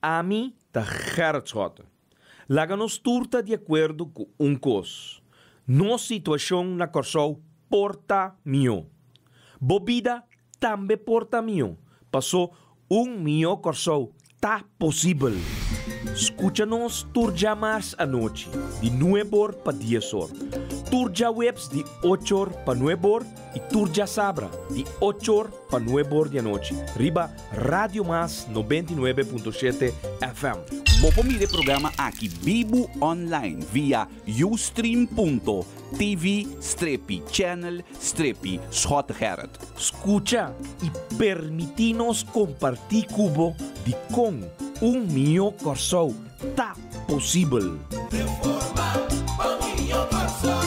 A mim, tá Gerard Schotten. Laga nos turta de acordo com coisa. Nossa situação na Corsol porta mio. Bobida também porta mio. Passou mio Corsol. Tá possível. Escucha-nos turja mais à noite, de 9 para 10 horas. Turja webs de 8 horas para 9 horas e turja sabra de 8 horas para 9 horas da noite. Riba Radio Mas 99.7 FM. Bopo mire programa aqui Bibo online via ustream.tv/channel/Schot Gerard. Escucha e permitinos compartir cubo de com mio Corsol. Tá possível. Reforma mio Corsol.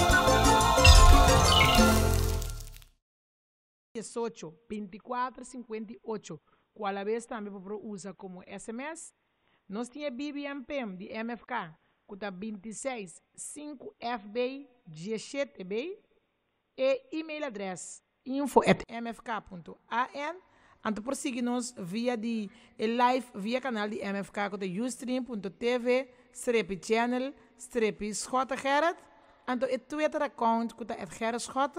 18 24 58. Qual a vez também usa como SMS. Nós tínhamos BBMPM de MFK, que está 26 5FB 17B, e e-mail address info@mfk.an. Então, prosseguir-nos via de live, via canal de MFK, que está ustream.tv/channel/Schot Gerard. Então, o Twitter account, que está Gerard Schot,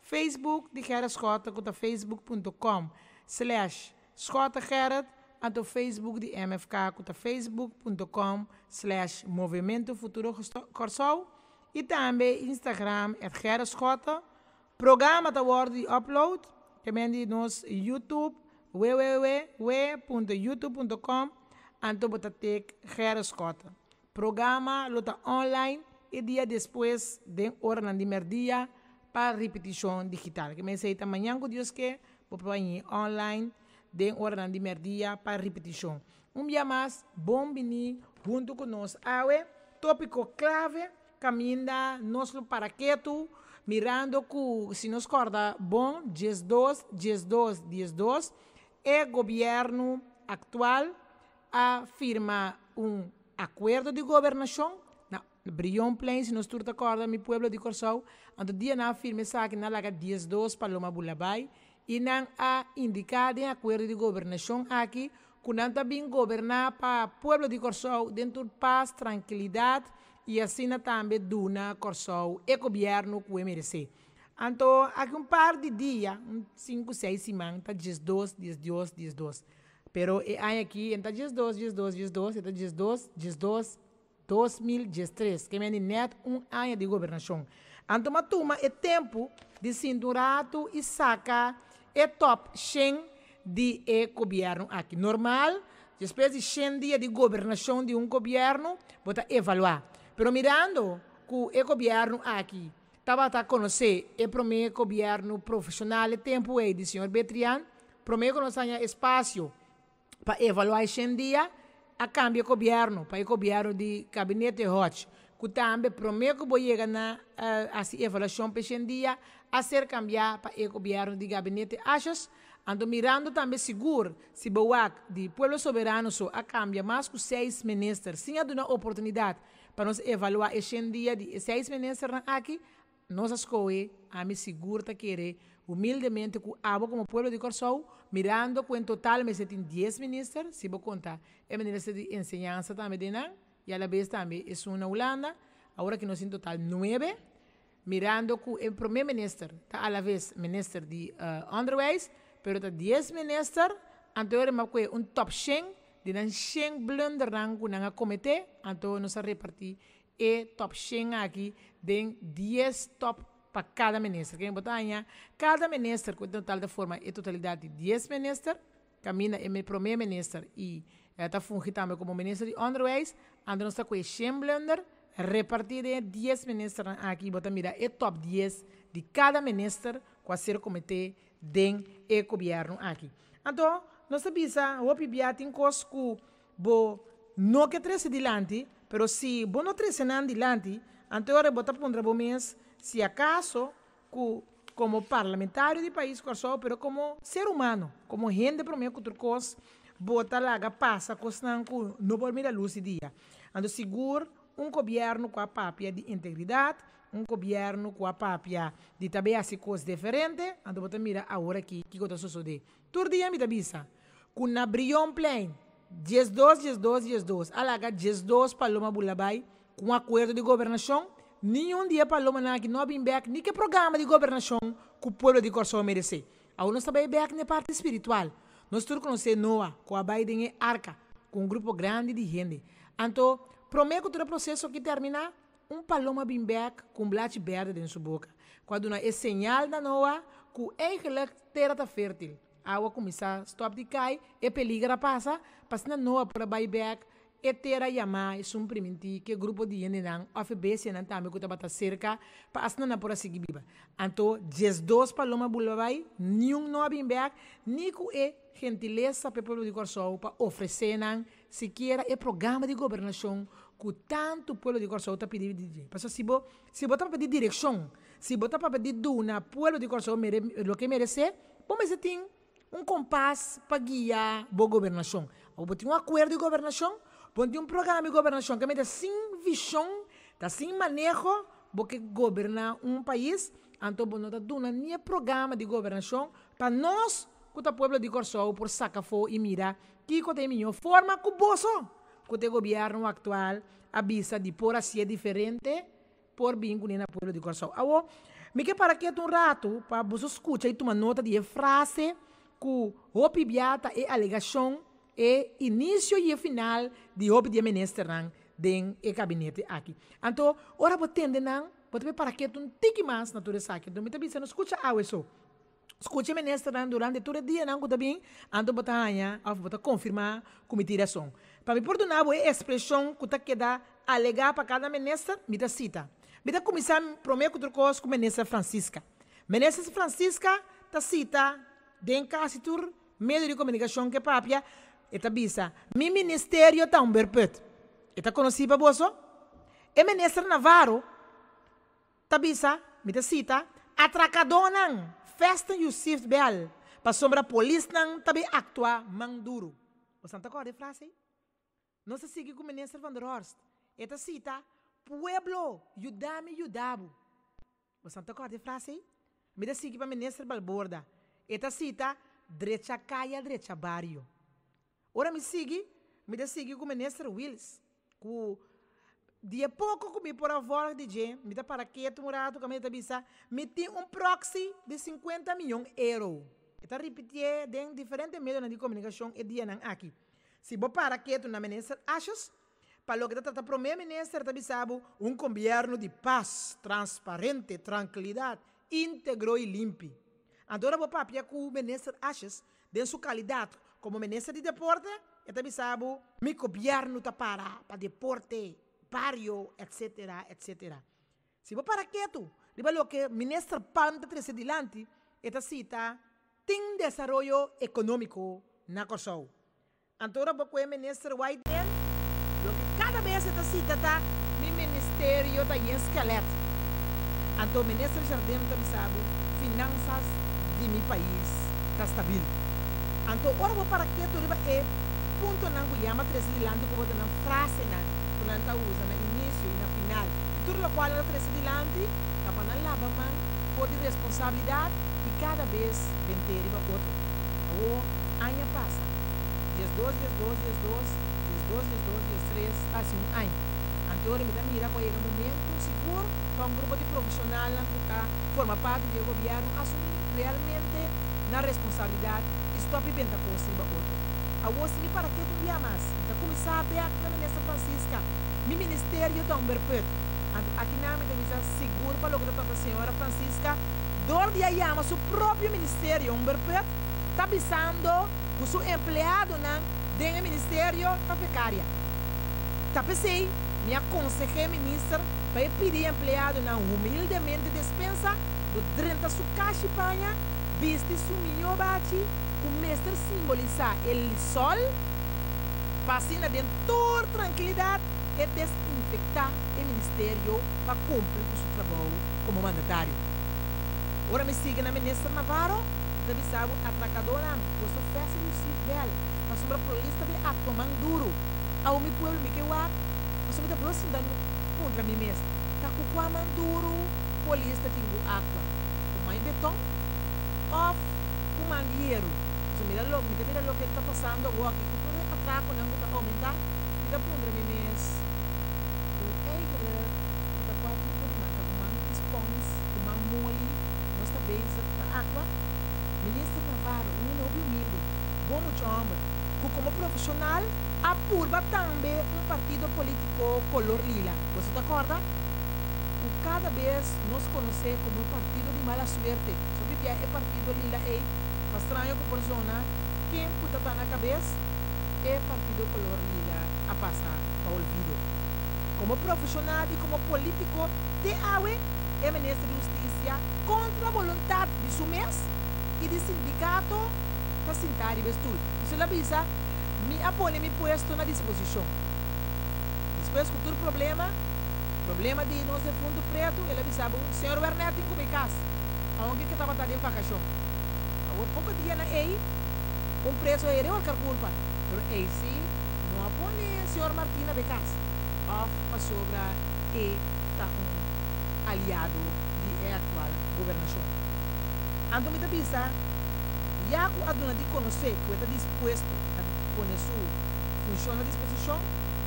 Facebook de Gerard Schot, que está facebook.com/Schot Gerard. Anto Facebook de MFK, kuta facebook.com/Movimento Futuro Corsol. E também Instagram, Gerard Schot. Programa da word upload. Também nos YouTube, www.youtube.com. Anto botatek Gerard Schot. Programa lota online e dia depois de hora de merdia para repetição digital. Que me sei amanhã com Deus que vou online de hora de merdia para repetição. Dia mais, bom venir junto conosco. Tópico clave, caminha nosso paraquedo, mirando que, se nos corda, bom, 12, o governo atual afirma acordo de governação, na Brion Plain, se nos turta corda, mi pueblo de Corsol, onde dia na afirma que na laga 12 Paloma Bulabai, e não há indicado em acordo de governação aqui, que não está bem governar para o povo de Corsol dentro de paz, tranquilidade e assim também duna Corsol e governo que merece. Então, aqui par de dias, 5, 6 semanas, está 12. Pero há aqui, está 12, está 2013, que é net ano de governação. Então, uma turma é tempo de cinturato e saca é top 100 de governo aqui. Normal, depois de 100 dias de governação de governo, bota evaluar. Pero mirando que o governo aqui estava a conhecer o primeiro governo profissional tempo do senhor Betrian, primeiro conhecer espaço para evaluar 100 dias, a cambio governo, para o governo de gabinete Hodge, que também primeiro que vou chegar na avaliação para 100 dias, a ser cambiar para o governo de gabinete Achas, ando mirando também seguro se boak de pueblo soberano so a cambia mais que 6 ministros, sem dar uma oportunidade para nós evaluar esse dia de 6 ministros aqui, nós escolhe a me seguro tá querer humildemente que abo como pueblo de Corsol, mirando que em total me tem 10 ministros, se vou contar, é ministro de enseñanza também de não, e a la vez também é uma Holanda, agora que nós em total 9, mirando que o primeiro ministro está a la vez ministro de Underways, pero está 10 ministros, anterior é top 100, de não 100 blunder que não cometeu, então nós repartir e top 100 aqui, de 10 top para cada ministro. Quem botar aí, cada ministro, com total da forma, é totalidade de 10 ministros, caminha o primeiro ministro e está fungindo também como ministro de Underways, então nós está com 100 blunder, repartir de 10 ministros aqui, bota mira, é top 10 de cada ministro que a ser cometer dentro do governo aqui. Então, nós sabemos, o PBA tem coisas que não que trece adiante, mas se você não trece adiante, então agora bota para o mês, se acaso, como parlamentário do país, mas como ser humano, como gente para mim, que coisa, bota lá, passa, coisa não pode mirar luz e dia. Então, seguro, governo com a papia de integridade, governo com a papia de também as coisas diferentes, então você mira agora aqui, que está sucedendo. Todo dia me avisa, com na Brion Plain, Dias 2. Alaga dias 2 Paloma Bulabai, com acordo de governação, nenhum dia Paloma na que não vem back, nem que programa de governação que o povo de Corsão merece. A nós também back na parte espiritual. Nós todos conhecemos Noah, com a Biden e Arca, com um grupo grande de gente. Então, prometo que o processo que termina, Paloma vem back com blate verde dentro sua boca. Quando é sinal da Noah, que eigenlijk terra está fértil. A água começa a stop de cair, e peligra passa na Noah para buyback, e terra yama, e suprimenti, que grupo de gente não, FBC não também que está cerca, para não por seguir viva. Então, 12 Paloma Bulabai, nenhum Noah vem back, nem que gentileza para o povo de Corsão, para oferecer, sequer é programa de governação, que tanto o povo de Corsão está pedindo. Porque se você está pedindo direção, se você está pedindo duna, o povo de Corsão o que merece, vamos ter compás para guiar a governação. Ou tem acordo de governação, tem programa de governação que me dá sem visão, dá sem manejo, porque governar país, então não está dando nem programa de governação para nós, que o povo de Corsão, por sacar fora e mirar que tem a melhor forma que o bolso, que o governo atual avisa de por assim diferente, por bem com o povo de Corsão. Agora, me quer para que rato, para você escutar e tomar nota de frase, que o pibiata é alegação e início e final de o de ministro dentro do gabinete aqui. Então, ora você tende você para que tu tique mais na tua saque. Então, me também não escuta isso. Escute ministro durante todo o dia não que também, então você ganha, você confirmar como direção. Para me perdonar a expressão que você quer alegar para cada ministro, me dá cita. Me dá começar a prometer outra coisa com a ministra Francisca. Ministra Francisca está cita dentro de todo meio de comunicação que papia, eta bisa, mi ministério está perpétuo. Eta conhecido para você? E ministro Navarro, está bisa, me dá cita, atracadona, festa Yusuf Bel, para sombra polícia não também actua manduro. Você está com a frase? Não se sigue com o ministro Van der Horst. Eta cita, pueblo, yudame, yudabo. Você está com a frase? Me dá sigue para o ministro Balborda. Eta cita, direita caia, direita barrio. Ora me dá sigue com o ministro Wills. Que dia pouco comi por a volta de gente, me dá para que tu morado, que me dá bisa, me tem proxy de 50 milhões de euros. Eta repetir em diferentes meios de comunicação e dia não aqui. Se você para que tu na ministra achas, para o que está para o ministro, está bisabo governo de paz, transparente, tranquilidade, íntegro e limpo. Agora vou papia com o ministro achas, de sua qualidade como ministro de deporte, está bisabo mi governo está para deporte, barrio, etc, etc. Se você para que tu, o que ministro Palm está dilante, esta cita tem desenvolvimento econômico na Corsão. Agora vou o ministro White cada vez esta cita está mi ministério está em esqueleto. Então o ministro Jardim está bisabo finanças de meu país está estável. Então, ora vou para que tu é ponto não que chama presidente como na frase na planta usa no início e na final. E tudo o qual é presidente está para na lava man por responsabilidade e cada vez vender e outro. O ano passa. Dias 2, dias 3, assim ano. Então, me dá mira com o momento seguro para um grupo de profissionais que forma parte do governo assumir realmente na responsabilidade e stop bem da coisa para outro. A você para que tu via mais? Então, começar a ver a ministra Francisca, meu ministério está perpétuo. Aqui na minha mesa seguro para o que a senhora Francisca, dor de ayama seu próprio ministério perpétuo, está avisando que o seu empregado dentro do ministério está precária. Está pensei, me aconselhei ministra para pedir empregado humildemente dispensa do 30 sua caixa e panha, viste sua minha bate, o mestre simboliza o sol, passina dentro toda tranquilidade e desinfectar o ministério para cumprir o seu trabalho como mandatário. Ora me siga na ministra Navarro, deve saber atracadora, você fez o seu bel, mas sobre a polícia de ato manduro, ao meu povo me que eu você me dá proximidade contra mim mesmo. Tá com o manduro, polícia tem o ato, o mais beton, off, o mangueiro. Você mira lo que está passando agora aqui, que tudo é trago não está aumentar, e da pondra me mês, o eigen, da quatro por mata, uma response, uma mole, nós também da água, ministro Navarro, um novo humilde, bom homem, que como profissional, apurva também partido político color lila. Você está acorda? O cada vez nos conhece como um partido de mala suerte. Sobre que é partido lila é estranho que persona quem puta tá na cabeça é partido color lila a passar para o olvido. Como profissional e como político, te awe é ministro de Justiça contra a vontade de seu mês e de sindicato para sentar e vestir. Você avisa, me apone me puesto na disposição. Depois, com todo problema de nós de fundo preto, ele avisava, senhor Bernetti, como é casa? Aonde que estava em vacação? Agora, pouco dia na EI, preso aí, eu quero culpa. Mas EI, sim, não apone senhor Martina de casa. Of a sobra e está aliado de atual governação. Então, me avisa, já que a dona de conhecer que está disposto a poner sua função à disposição,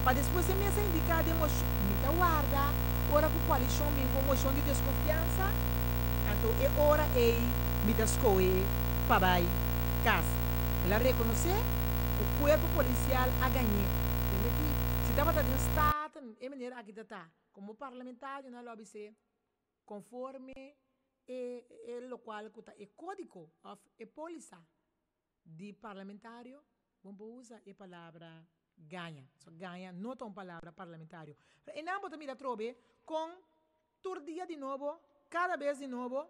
para depois ser mesa indicada em moção, me guarda, ora com coalição vem com moção de desconfiança, então é hora me escolhe para casa. Ela reconhecer o corpo policial a ganhar. Se estava dando estado, é maneira aqui está, como parlamentar, na lobby se conforme é local que está é código é polícia de parlamentário, vamos usar a palavra ganha. So, ganha, não é uma palavra parlamentário. E não também da trobe com todo dia de novo, cada vez de novo,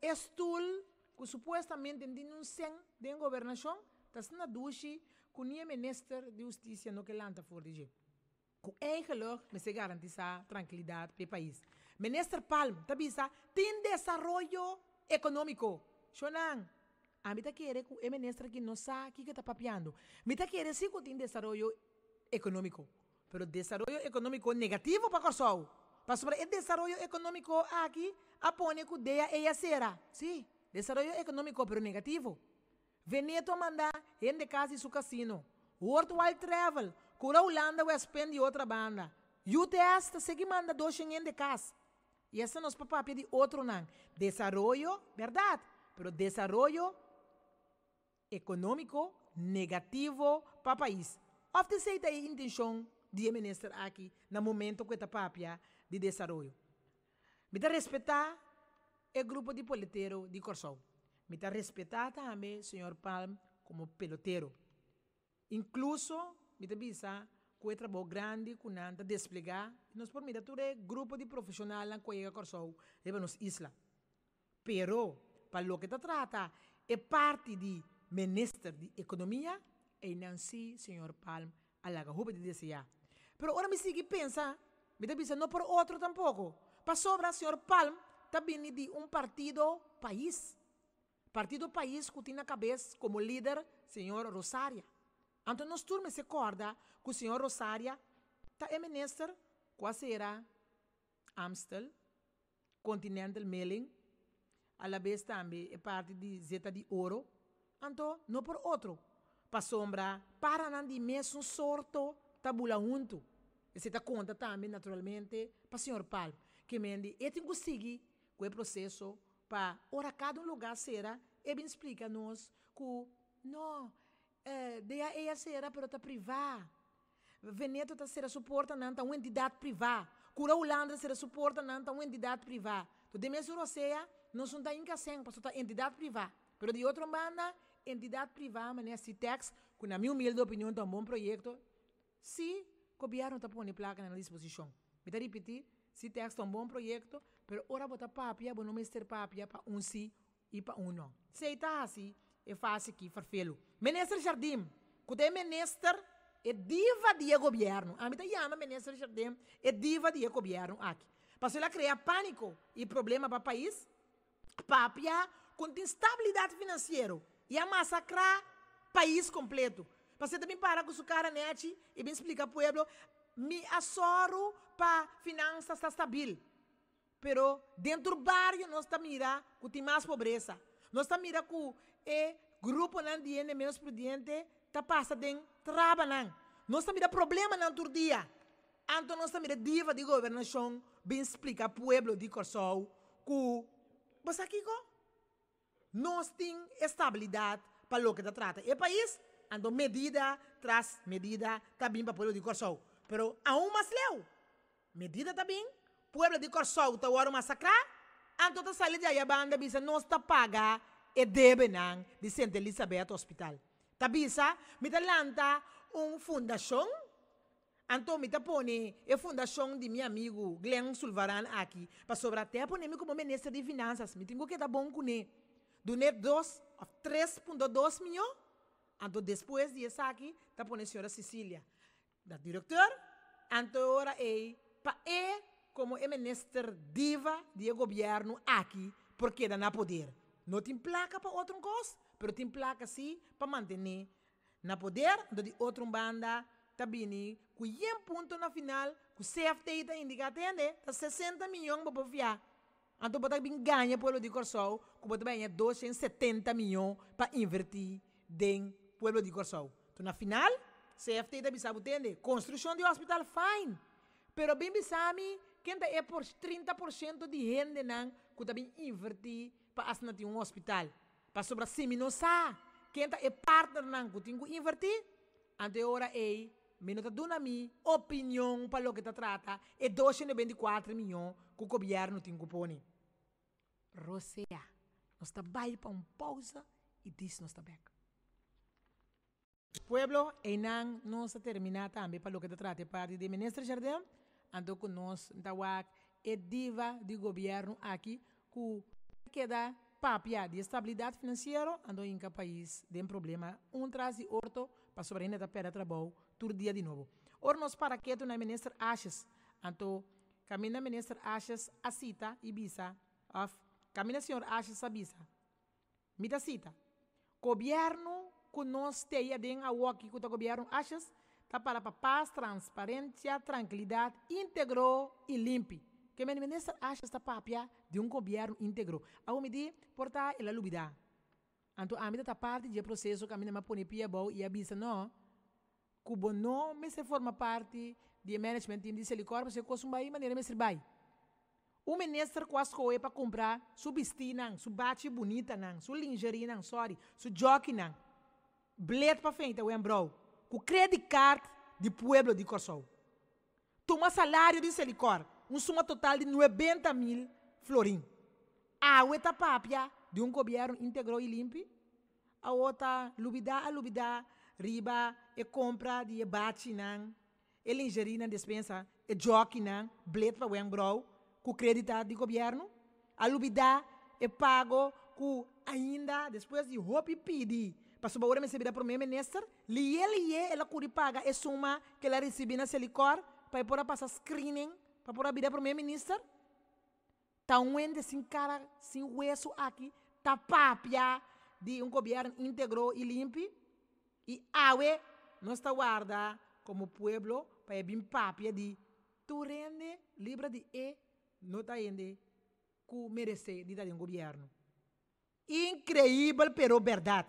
estul que supostamente denunciam de governação, está sendo duche com o ministro de Justiça no que lanta for de com eigenlijk me se garantiza tranquilidade para o país. Ministro Palm, tabisa, tem desenvolvimento econômico. Shonan, a mim tá querer que o ministro que não sabe o que está papiando. Me tá querer sim que tem desenvolvimento econômico, pero desenvolvimento econômico negativo para Kosovo. Para sobre o desenvolvimento econômico aqui, apone que ideia é será. Sim, desenvolvimento econômico, pero negativo. Veneto manda gente casa e seu cassino. Worldwide Travel, cura Holanda, West Penn e outra banda. UTS está seguindo manda 200 de casa. E essa nos papá de outro não. Desarrollo, verdade, pero desarrollo econômico negativo para o país. Ofte se tem intenção de ministro aqui no momento que está papia de desenvolvimento. Me dá respeitar o grupo de políticos de Kosovo. Me dá respeitar também o senhor Palm como peloteiro. Incluso, me dá bisa que é trabalho grande que não está desplegar. Nós por mim grupo de profissionais na Coiga Kosovo e nos isla. Pero, para o que está trata, é parte de ministro de economia e não se, senhor Palm, alaga roupa de desejar. Pero agora me sigue pensa, me dá bisa não por outro tampouco. Para sobra, senhor Palm, também de partido país. Partido país que tem na cabeça como líder, senhor Rosária. Então, nós turmas se acorda que o senhor Rosária está ministro, quase era Amstel, Continental Mailing, a la vez também é parte de Zeta de Ouro. Então, não por outro. Para sombra, para não de mesmo sorto, tabula junto. E se dá conta também, naturalmente, para o senhor Paulo, que mende, e tem que seguir com o processo para, ora, cada lugar será, e bem explica-nos que, não, de a será, pero está privada. Veneto está será suporta, não, está uma entidade privada. Cura Holanda será suporta, não, está uma entidade privada. Então, de mesmo euroceia, não são da incasem, para está entidade privada. Pero de outra banda, entidade privada, mas nesse texto, com a minha humilde opinião, é um bom projeto. Se o governo está pondo placa na disposição. Me está repetir, se texto é um bom projeto, pero ora botar papia, não mestre papia para sim e para não. Se está assim, é fácil aqui farfelo. Ministro Jardim, que é ministro, é diva de governo. A mim está chama ministro Jardim, é diva de governo aqui. Para ela criar pânico e problema para o país, papia com instabilidade financeira e a massacrar o país completo. Para você também parar com sua cara net e bem explicar ao povo, me assoro para finanças está estável. Pero dentro do barrio nós está mira que tem mais pobreza. Nós está mira que o grupo não de menos prudente tá passa den traba não. Nós também dá problema não todo dia. Então nós também diva de governação bem explica ao pueblo de Corsol que você aqui nós tem estabilidade para o que está trata. E país ando medida tras medida tá bem para o pueblo de Corsol. Pero aún mais leu. Medida tá bem. Pueblo de Corsol tá hora massacrar. Então tá saindo de aí a banda bisa nós tá paga e deve não de Santa Elizabeth Hospital. Tá bisa me tá lanta fundação. Então me tá pone a fundação de meu amigo Glenn Sulvaran aqui para sobrar até pone me como ministro de finanças. Me tenho que dar bom com ele. Doné 3,2 milhões. Então depois de essa aqui tá pone a senhora Cecília da diretor. Então ora para como é ministro diva de governo aqui porque dá na poder. Não tem placa para outra coisa, mas tem placa sim para manter na poder de outra banda. Tá bem, com um ponto na final, com o CFT está indicando, tá 60 milhões para fiar. Então, você bem ganha pelo de Corsol, que você ganha 270 milhões para invertir no pueblo de Corsol. Então, na final, CFT está bisa entender, construção de hospital, fine. Pero bem bisa quem é por 30% de gente não, que está bem invertir para assinar um hospital. Para sobrar seminosa, quem é partner não, que tem que invertir, ante hora minuto dona mi opinião para o que está trata é 224 milhões que o governo tem que pôr. Rosea, nós está bem para pausa e diz nós está back. Pueblo, não nós terminar também para o que está trata parte de ministro Jardim, ando com nós da é diva de governo aqui que queda papia de estabilidade financeira ando em cada país tem problema traz e outro para sobreviver da pera trabalho todo dia de novo. Ora nós para que na ministra Ashes, então caminha ministra Ashes a cita e bisa, caminha senhor Ashes a bisa. Mita cita. Governo que nós tenha den a aqui que o governo Ashes tá para paz, transparência, tranquilidade, íntegro e limpo. Que o ministro acha esta papia de governo íntegro. A me di portar ela lubida. Então a mim tá parte do processo que a mim me põe pia bom e avisa não. Cubo não me se forma parte do management team de Silicor, porque coisa vai maneira me servir. O ministro quase coe para comprar su vestido, su bate bonita su lingerie sorry, su jockey bled para frente o embro. Com credit card de pueblo de Corsol. Toma salário de Silicor. Suma total de 90 mil florim. A outra papia de governo íntegro e limpo. A outra lubida, riba e compra de bate e lingerie dispensa e jockey bled para o embro com crédito de governo. A lubida e pago com ainda depois de roupa e pedir para subir recebida por meu ministro, ela curi paga e suma que ela recebe na Silicor para poder passar screening para poder vir para o meu ministro. Tá ende sem cara, sem hueso aqui, tá papia de governo íntegro e limpo e awe nós está guarda como pueblo para vir papia de tu rende livre de não tá ende que merece de dar governo. Incrível, pero verdade.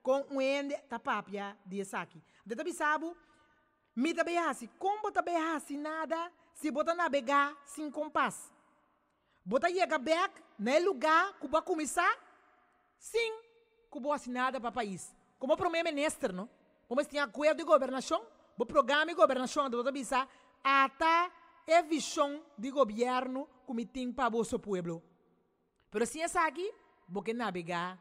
Com ende tá papia de aqui. De tabi sabe, me tabi assim, como tabi assim nada, se bota navegar sem compass. Bota chega back no lugar que vai começar, sim, que vai assinada para o país. Como primeiro-ministro, não? Como tem acordo de governação, o programa de governação do tabi sabe, até a visão de governo que tem para o vosso pueblo. Pero se essa aqui, você navegar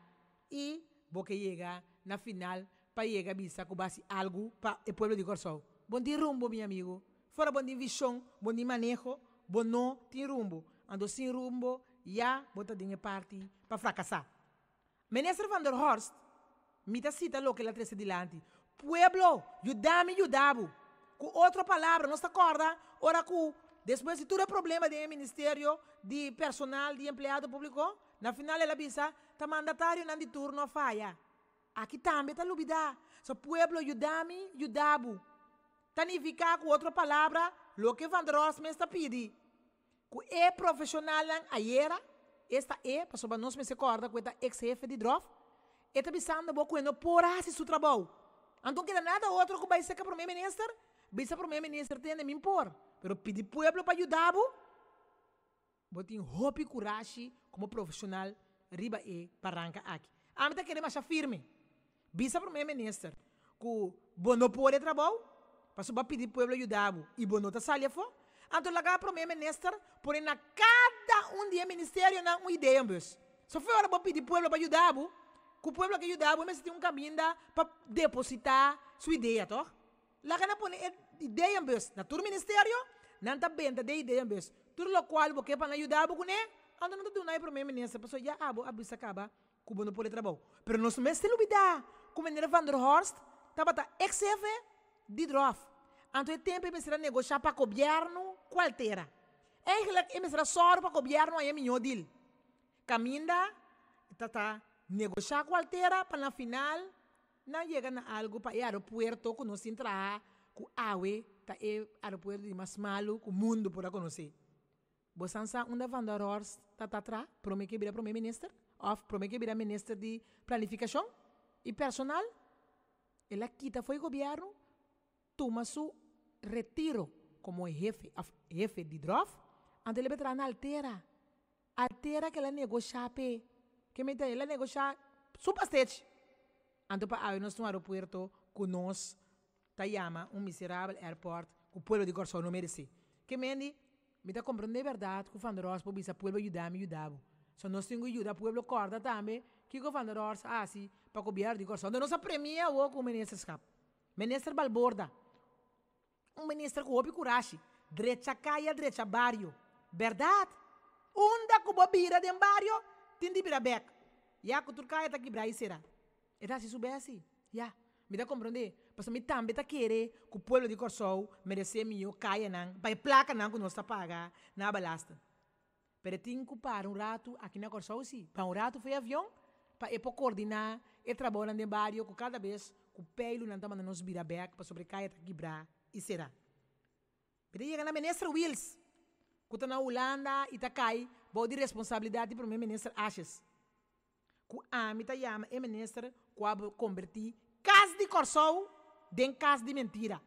e você chegar na final para chegar a bisa que base algo para o pueblo de Corsol. Bom dia rumbo, meu amigo. Fora bom dia visão, bom dia manejo, bom não tem rumbo. Ando sem rumbo, já bota dinheiro parte para fracassar. Ministro Van der Horst, me dá cita lo que ela trouxe adiante. Pueblo, ajudame, ajudabo. Com outra palavra, não se acorda? Ora que depois de todo problema do Ministério de Personal, de Empleado Público, na final ela bisa, tá mandatário não de turno a falha. Aqui também tá lubida. So pueblo, ajudame, ajudabo. Tanificar com outra palavra, lo que Van der Horst me está pedindo. Que é profissional ayer, esta para nós me se acorda com esta ex-jefe de DROF, está pensando que não por assim seu trabalho. Então, que nada outro que vai ser que o primeiro-ministro, vai ser o primeiro-ministro tem de me impor. Pero pedir pueblo para ajudar, vou ter hope e coragem como profissional, riba e paranca aqui. A mim tá querendo achar firme. Bisa primeiro-ministro, que bom não pode trabalhar, para só pedir pueblo ajudar, e bom não tá salha fo. Então, lá primeiro-ministro, por na cada dia ministério na uma ideia, mas só foi hora para pedir pueblo para ajudar, que o pueblo que ajudar, mas tem caminho para depositar sua ideia, tá? Lá que não põe ideia, mas na todo ministério, não tá bem de ideia, mas tudo o qual você para ajudar, você né? Então não tá dando aí primeiro-ministro, pessoa já abusa acaba, que bom não pode trabalhar. Pero nós mesmo não olvidar, como Meneer Van der Horst, estava ex-chefe de DROF. Então é tempo de negociar para o governo qualquer. Eigenlijk é só para o governo aí melhor deal. Caminda, tá negociar qualquer para na final não chega na algo para o aeroporto que nós entrar com awe tá é aeroporto de mais malo que o mundo por conhecer. Você sabe onde Van der Horst tá atrás? Promete que vira primeiro-ministro? Ou promete que vira ministro de planificação e personal? Ela quita foi governo, toma seu retiro como jefe de DROF, então ele vai na altera que ela negocia que me ela negocia subastete. Então para nós no aeroporto que nós tá chama miserável airport que o povo de Corsão não merece. Que me tá compreendendo verdade que o Van der Horst para o povo ajudar. Se nós temos que ajudar o povo corda também, que o Van der Horst assim para o governo de Corsão. Então nós premia o com o ministro escapa. Ministro Balborda. Ministro com o coragem. Direita caia, direita barrio. Verdade? Onda que o bira de barrio, tem de bira back. Já que o turcaia tá quebrar e será. E tá se souber assim. Já. Me dá compreender? Porque me também tá querer que o povo de Corsão merece melhor caia não. Vai placa não que nós tá pagar na balasta. Pero tem que parar rato aqui na Corsão sim. Para rato foi avião para coordenar e trabalhar no barrio com cada vez que o pelo não tá mandando nos bira back para sobre caia tá quebrar e será. Pero chega na ministra Wills que está na Holanda e está cai, vou de responsabilidade para o primeiro-ministro Ashes. Que a mim está chama é ministro que vai convertir casa de Corsão em casa de mentira.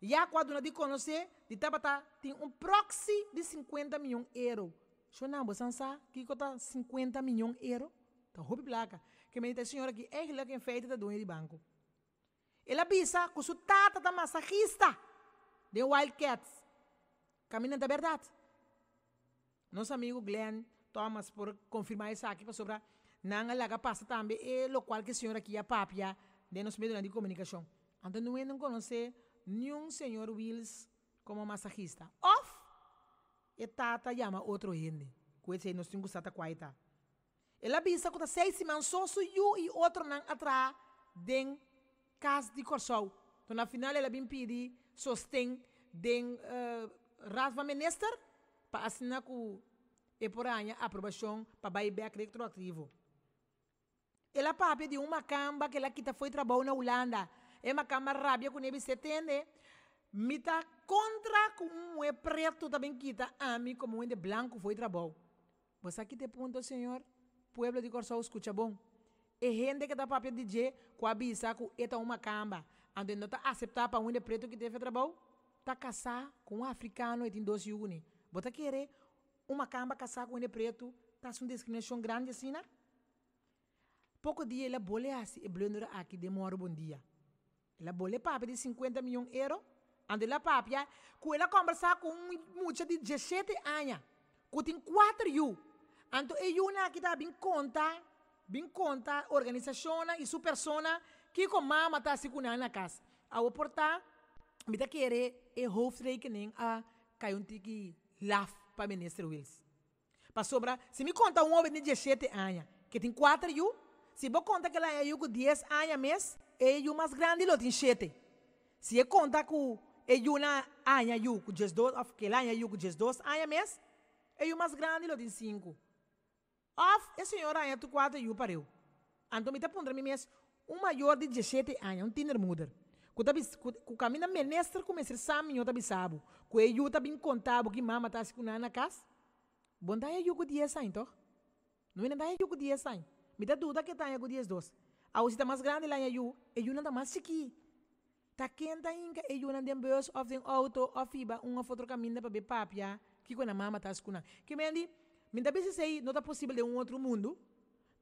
Já quando nós conhecer, de tabata tem proxy de 50 milhões de euros. Você não sabe que custa 50 milhões de euros? Tá roupa placa. Que me diz a senhora que é quem feita da dono de banco. Ela avisa que o tata tá massagista de Wildcats. Caminho da verdade. Nosso amigo Glenn Thomas, por confirmar isso aqui, para sobrar, não alaga passa também, é o qual que a senhora aqui é papia de nosso meio de comunicação. Então, não conhece nenhum senhor Wills como massagista. Off! E tata chama outro gente. Que nós temos que estar quieta. Ela avisa que está 6 semanas só e outro não atrás de casa de Corsão. Então, na final, ela vem pedir sostém de rasva minister para assinar com e por aí a aprovação para buyback retroativo. Ela papi de uma camba que ela quita foi trabalho na Holanda. É uma camba rábia com ele se tende. Me tá contra com um preto também quita a mim como um de branco foi trabalho. Você aqui te ponto, senhor, pueblo de Corsão escuta bom. E gente que tá papi DJ com avisa que é uma camba. Ando não tá aceitar para um de preto que teve trabalho. Tá casar com um africano e tem 12 uni. Bota querer uma camba casar com um de preto, tá uma discriminação grande assim, né? Pouco dia ela bole assim, e blender aqui demora um bom dia. Ela bole papi de 50 milhões de euros. Ando ela papi, que ela conversar com muita de 17 anos, que tem 4 anos. Então, ela aqui tá bem conta, organização e sua persona, que com mama tá se cunando na casa. Ao portar, me dá querer e hoofdrekening a caiu tiki laf para ministro Wills. Para sobra, se me conta um homem de 17 anos, que tem 4 anos, se você conta que ela é com 10 anos mês, é o mais grande, ela tem 7. Se eu conta que é uma ano com 12, que ela é com 12 anos mês, é o mais grande, ela tem 5. Of, a senhora é 4 anos para eu. Então, me está pondo mim mês, um maior de 17 anos, um tiner mudar. O caminho ministro começa a saber, eu também sabe. Que eu também contava que mama está se cunando na casa. Bom, daí eu com 10 anos, então. Não é daí eu com 10 anos. Me dá dúvida que está com 10 2. A usita mais grande lá eu não está mais chique. Ta quenta inca e yuna den bus of den auto of iba uma foto caminho para be papia que quando a mama tá escuna. Que mendi, me dá bem sei, não tá possível de um outro mundo,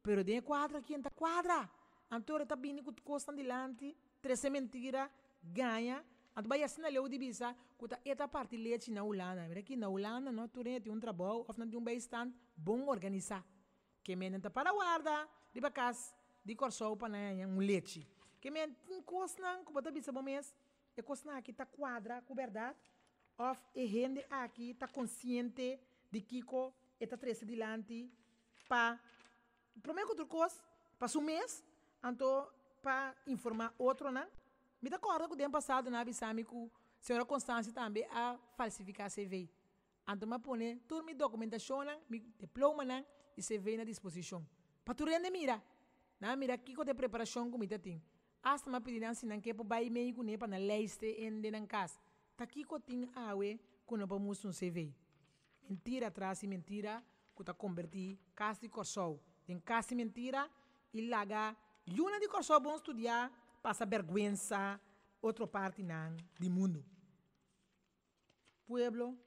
pero de quadra quenta quadra. Antore tá bem com costa dilante, 13 mentira ganha. Anto vai assim leu de bisa, kuta eta parte leite na Holanda. Mira que na Holanda não tu tem um trabalho of não tem um bem-estar bom organizar. Que men tá para guarda, de bacas, de corsou para nanha um leite. Que men cosnan, como tá bisa bom mês, e cosnan aqui tá quadra, com verdade, of e rende aqui tá consciente de Kiko eta 13 dilante pa primeiro outra coisa, para o mês, anto para informar outro, né? Me dá corda que o tempo passado na Abissami que a senhora Constância também a falsificar CV. Então, eu põe toda a minha documentação, meu diploma e CV na disposição. Para tu render mira. Na mira aqui com a preparação que eu tenho. Hasta me pedir assim que para ir meio com para na leste em na casa. Tá aqui que eu tenho a ver com o vamos um CV. Mentira atrás e mentira que tá convertir casa de corso. Tem casa de mentira e laga. Luna de corso bom estudar. Passa vergonha, outra parte não, do mundo. Pueblo,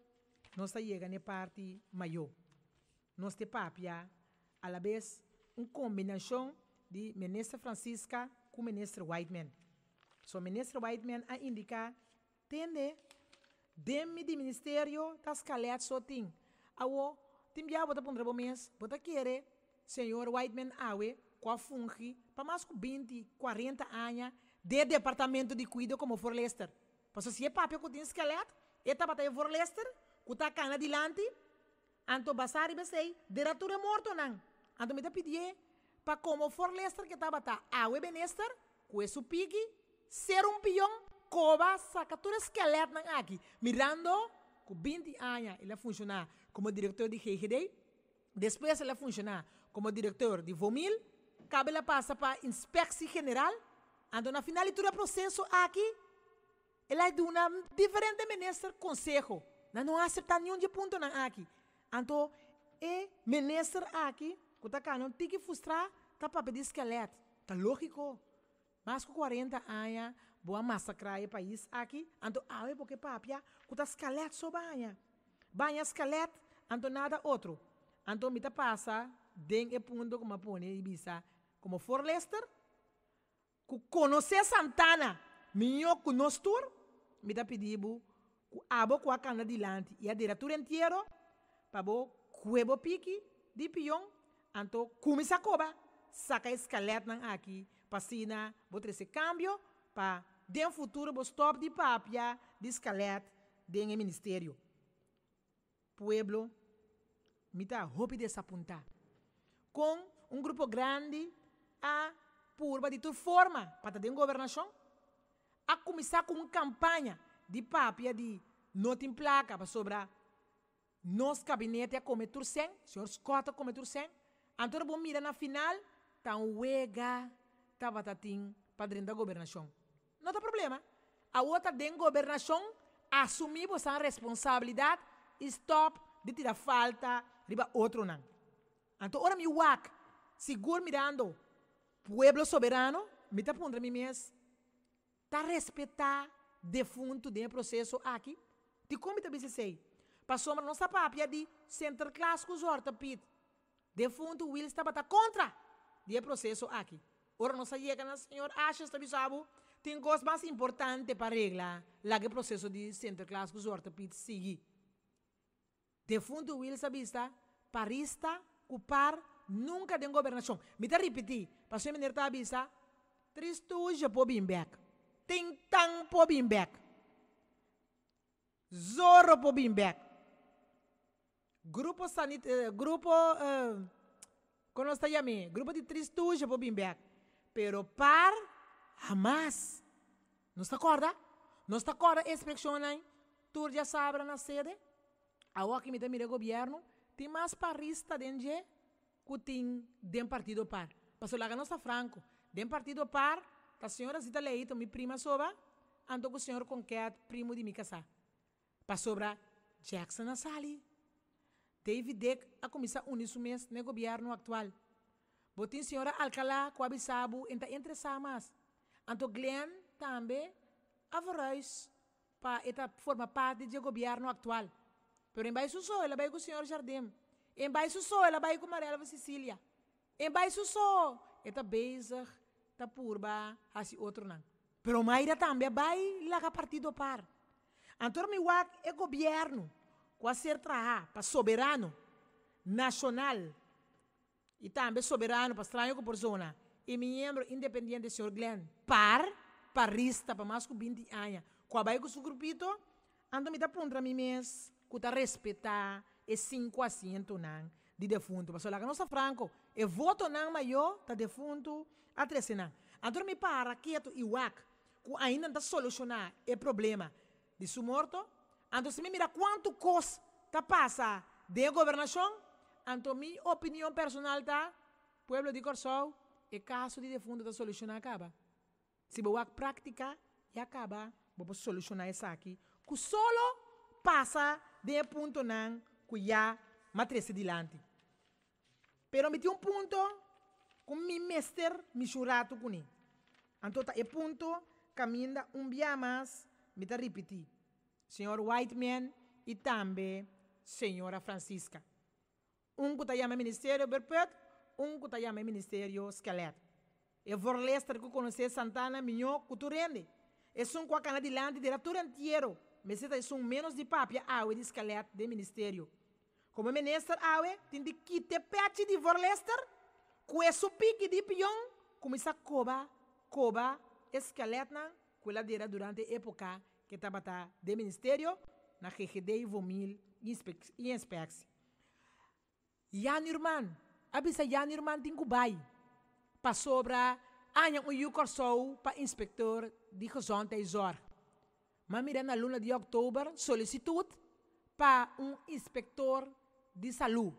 nós chegamos na parte maior. Nós temos papia, a la vez, uma combinação de ministra Francisca com ministra Whiteman. So, ministra Whiteman a indicar, tende, demi de ministério, tas calhas só tem. Awo, tem já bota pondra bom mês, bota querer, senhor Whiteman awe, com fungi, para mais de 20, 40 anos, de departamento de cuidado como For Lester. Porque se é papel que tem esqueleto, eta batalha For Lester, que está cana adiante, anto basari basei, diretor é morto não. Anto me tá pedir, para como For Lester que está batendo, awe benester, com esse pique, ser um peão, coba, saca todo esqueleto não aqui, mirando, com 20 anos, ele funciona como diretor de GGD, depois ele funciona como diretor de Vomil, cabe la passa para inspeção geral, ando na final do processo aqui, ela é uma diferente ministra conselho, não aceita nenhum de ponto na aqui, ando e ministra aqui, que tá cá não tem que frustrar, tá para pedir esqueleto, tá lógico, mas com 40 anos, boa massacrar o país aqui, ando é porque papia, que tá esqueleto só banha esqueleto, ando nada outro, ando me tá passa, den e ponto como põe Ibiza, como For Lester, que conhecer Santana, minha conostur, me dá pedido, que abo com a cana dilante e a diretora inteira, para bo cuebo pique de pião, então começa a coba, saca esqueleto aqui, passina, botar esse câmbio, para dentro futuro bo stop de papia de esqueleto dentro do ministério. Pueblo, me dá roupa dessa ponta, com um grupo grande a purba de tua forma para ter governação, a começar com uma campanha de papia de não tem placa para sobrar nos gabinete a comer turcem, senhor Scott a comer turcem, então vamos mirar na final, tá um uega, tá batatim para dentro da governação. Não tem problema. A outra dentro da governação, assumir a responsabilidade, stop de tirar falta, riba outro não. Então, ora mi wak, seguro mirando, pueblo soberano, me tá pondo mi mês, tá respeitar defunto de processo aqui, de como tá sei, passou a nossa papia de center class com os ortoped, defunto Will está batendo contra de processo aqui. Ora nossa chega na senhor Ashes tá bisabo, tem coisa mais importante para reglar, lá que processo de center class com os ortoped seguir. Defunto Will está vista, parista, cupar nunca tem governação. Me dá repetir, para você me dar a visa, tristuja po bimbek, tintang po bimbek, zorro po bimbek, grupo como está chamando, grupo de tristuja po bimbek, pero par jamás, não está acorda? Não está acorda? Inspeccionam, tu já sabe na sede, a hora que me dá mira governo, tem mais parista dentro que tem dentro partido par. Passou lá que não está franco. Dentro partido par, a senhora Zita Leito, minha prima soba, andou com o senhor Conquete, primo de minha casa. Passou para Jackson Nassali. David Deck, a comissão unisu mês no governo atual. Botin senhora Alcalá, com a Bissabo, entre mais. Anto Glenn também, Avarais para esta forma parte do governo atual. Pero em baixo só, ela vai com o senhor Jardim. Em baixo só, ela vai com Marela Cecília. Em baixo só, esta bezig, esta purba, assim outro não. Pero Maira também vai lá a partido par. Então, me é governo, com a ser trabalhar para soberano, nacional, e também soberano para estranho com persona, e membro independente, senhor Glenn, parista, para mais que 20 anos, com a vai com o seu grupito, então me dá ponto a mim mesmo, que está respeitar e 5 assentos de defunto. Mas olha, que nossa Franco, e voto não maior, está defunto, a 13 não. Então me para quieto e que ainda não solucionar o problema de seu morto. Então se me mira quanto custa está passa de governação, então minha opinião personal está, pueblo de Corsol, o caso de defunto está solucionar acaba. Se você praticar e acaba, você solucionar isso aqui, que solo passa de ponto não, que já matriz dilante. Pero me tem ponto com mi mestre me churato com ele. Então tá ponto caminha dia mais, me tá repetir. Senhor Whiteman e também senhora Francisca. Que está chamando Ministério Berpet, que está chamando Ministério Esqueleto. E por Lester que conhece Santana, minho, que tu rende. É um com a cana dilante, diretor inteiro. Mas é menos de papia, de esqueleto de Ministério. Como ministro, tem de quitar pete de por Lester, com esse pique de pião, começa a coba, esqueleto, que ela dera durante a época que estava de Ministério, na GGD e Vomil e Inspex. Jan irmão, abisa Jan irmão tem que vai para sobra anhang o Corsol para inspector de gezondheid e zorg. Maar mira na luna de outubro solicitude para inspector de saúde.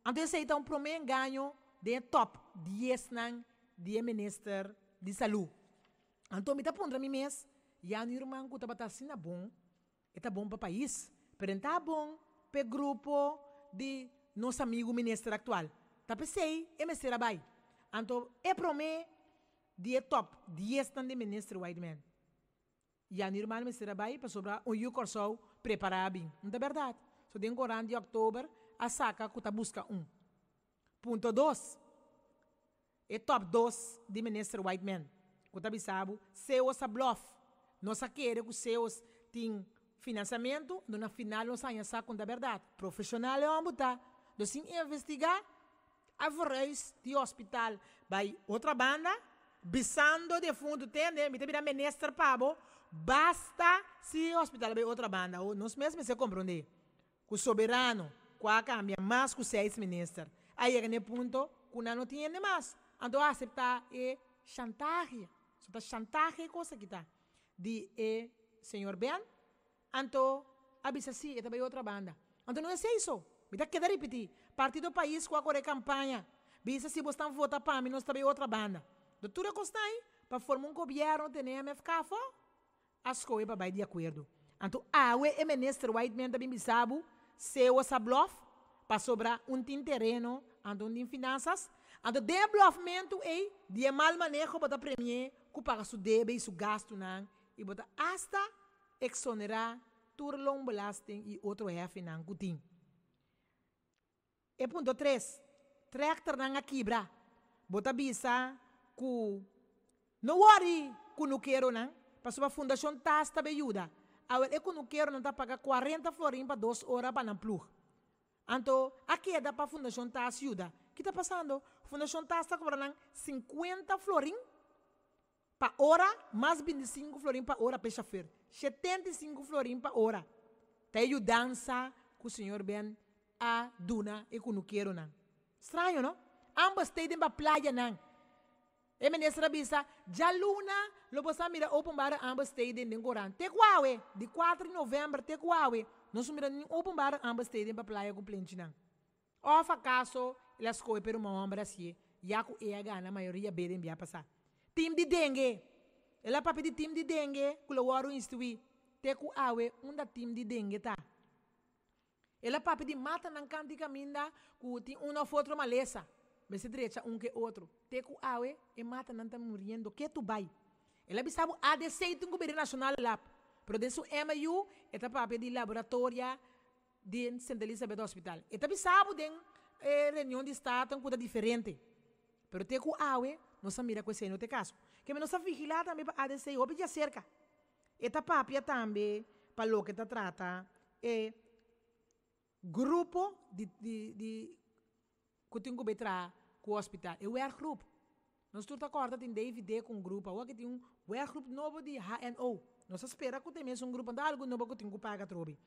Então esse é primeiro ganho de top 10 de minister de saúde. Então me dá para mim mesmo, Jan irmão que está sendo bom, é bom para o país, mas está bom para o grupo de nosso amigo ministro atual. Tá pensei, me será bem. Então, é para mim, de top 10 de ministro Whiteman. E a minha irmã me será bem para sobrar Corsol preparar bem. Não é verdade? So, tem corante de outubro, a saca que está busca Ponto 2. É top 2 de ministro Whiteman. Que está bisabo, seus a bluff. Nossa queira que seus tem financiamento, no final nós ainda saco da verdade. Profissional é uma botar. Então, se investigar, a voz de hospital vai outra banda, bisando de fundo, entende? Me tem ministro pabo, basta se o hospital vai outra banda. Nós mesmos se compreender. O soberano, com a cambia, mais que 6 ministros. Aí é no ponto que não tem mais. Então, aceitar é chantagem. Só chantagem coisa que está. De senhor Ben, então, avisa assim, vai outra banda. Então, não é isso. Me dá que repetir. Partido do país com a campanha. Bisa se você vota para mim, nós também outra banda. Doutora Costai, para formar governo, tem MFK, as coisas vai de acordo. Então, o ministro Whiteman também bisabo, seu essa bluff, para sobrar terreno, então tem finanças. Então, desenvolvimento é de mal manejo para premier, que paga seu débito e seu gasto, e bota hasta exonerar turlong belasting e outro F não kuting. E ponto 3, tractor na quebra. Bota bisa ku no worry ku no quero não, para sua fundação tasta ajuda. Agora ku no quero não tá paga 40 florim para 2 horas para não plug. Então, aqui dá para fundação tas ajuda. O que está passando? Fundação tas está cobrando 50 florim para hora, mais 25 florim para hora para chafer. 75 florim para hora. Tá ajudando que o senhor Ben a duna e que não quero não. Estranho, não? Ambas têm para praia não. E ministra bisa, já luna, lo possa mira open bar ambas têm de Goran. Te quawe, de 4 de novembro, te quawe. Nós mira open bar ambas têm para praia com plente não. Ou fracasso, elas coi per uma ombra assim, já que é a gana, a maioria bem via passar. Time de dengue. Ela papi de time de dengue, que lo waru instruir. Te quawe, da time de dengue tá. Ela papi de mata nan canti caminda, que tem uma foto maleza. Mas se direita que outro. Te quawe, e mata nan tá morrendo. Que tu vai? Ela bisabo ADC tem governo nacional lá. Pero dentro MU, eta papel de laboratório de Santa Elizabeth Hospital. Eta bisabo den reunião de estado coisa diferente. Pero te ku awe, nós mira com esse no te caso. Que nós vigilar também para ADC, ou pedir cerca. Eta papia também para o que ta trata grupo de que tem que betra com o hospital. É o workgroup. Nós estamos acordando tem DVD com um grupo, ou que tem um workgroup novo de HNO. Nós espera que tem mesmo um grupo de algo novo que tem que pagar trobe.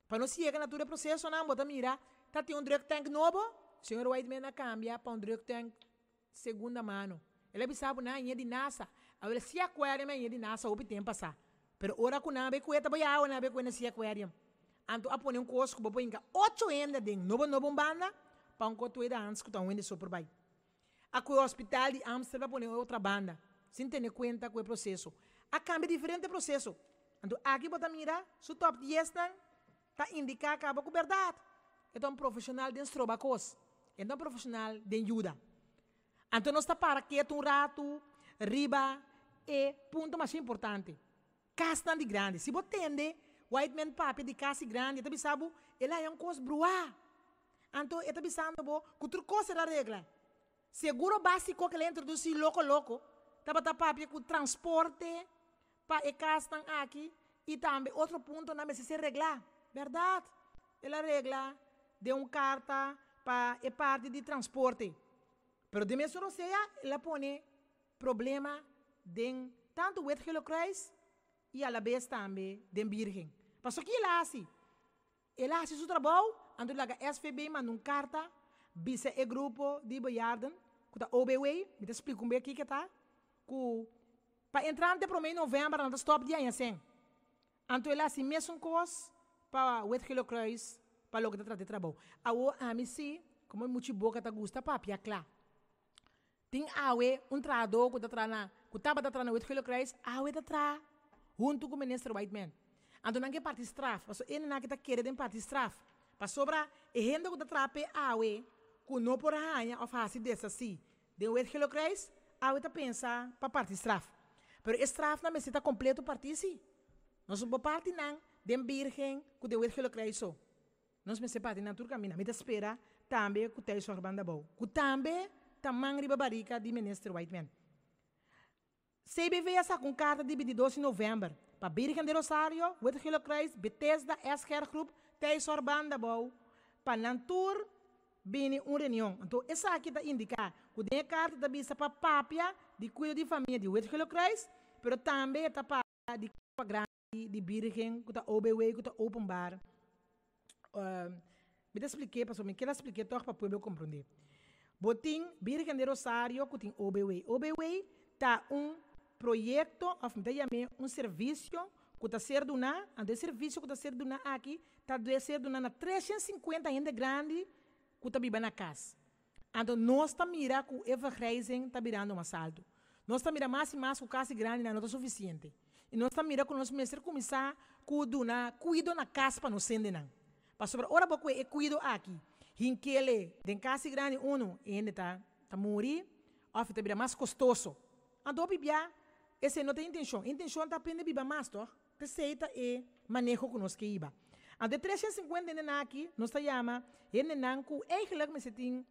Para nós chegar na todo processo, não bota mira, tá tem um drug tank novo, senhor Whiteman cambia para um drug tank segunda mano. Ele sabe na linha de NASA. Agora se aquário é de NASA, o tempo passar. Pero ora com na becueta, boia água na becueta se aquário. Anto a pôr um cosco, boa inga 8 ainda de novo banda, para um coto da antes que tá um super bem. Aqui o hospital de Amsterdam põe outra banda, sem ter conta com o processo. A cambia diferente processo. Então aqui bota mira, su top 10 tá indicar acaba com verdade. Então um profissional de estrobacos, então um profissional de ajuda. Então nós está para que um rato, riba e ponto mais importante. Casa de grande. Se você tende white man papi de casa grande, você sabe, ele é um coisa brua. Então você pensando que outra coisa da regra. Seguro básico que ele introduz louco, tá papi com transporte para a casa aqui e também outro ponto na mesa se reglar. Verdade? Ele regla de carta para a parte de transporte. Pero de mesmo seja, ela põe problema de tanto o Helocris e a la vez também de virgem. Mas o que ela faz seu trabalho, então ela SVB manda uma carta, visa o grupo de Boyarden, que está OBW, me explico bem aqui que está, para entrar no mês de novembro, ela stop de assim. Então ela faz a mesma coisa para o Helocris, para o que está de trabalho. A mim sim, como é muito boa que está gosta, papi, é claro. Tem um trador que está na Helocris, está junto com o ministro Whiteman. Então, não é parte estraf. Ele não está querendo parte estraf. Para sobrar, e gente que está trape que não por arranha ou faz dessa assim. De o Helocris, está pensa para parte estraf. Mas estraf não está completo parte sim. Nós somos parte não de virgem que de o Helocris só. Nós me parte na turca mina. Me espera também que tem sua banda boa. Que também tamang riba barica de ministro Whiteman. CBV essa com carta de 22 de novembro. Para Virgem de Rosário, o Helocris, Bethesda, Esquer Group, tem sua banda boa. Para Nantur, vem uma reunião. Então, essa aqui está indicar que tem carta da vista para Papia, de cuidado de família de Helocris, mas também está para de grande de Virgem, que está OBW, que está Open Bar. Me expliquei, pastor, me quero explicar para o povo compreender. Botim Virgem de Rosário, que tem OBW. OBW está projeto, um serviço que está sendo dado, o serviço que está sendo dado aqui, está sendo dado na 350 ainda grande que está vivendo na casa. Então, nós estamos mirando que o Eva Reisen está virando um assalto. Nós estamos mirando mais e mais que o casa grande não é suficiente. E nós estamos mirando que nós precisamos começar a cuidar na casa para nos sender. Para sobre ora pouco é cuido aqui. Hinquele, den casa grande, ainda está morrer, ou está virando mais custoso. Então, bibia, essa não tem intenção. A intenção está aprender a viver mais, tá? Receita e manejo que nós queremos. Então, 350 ainda aqui, nós chamamos, ainda não, que eigenlijk me setim,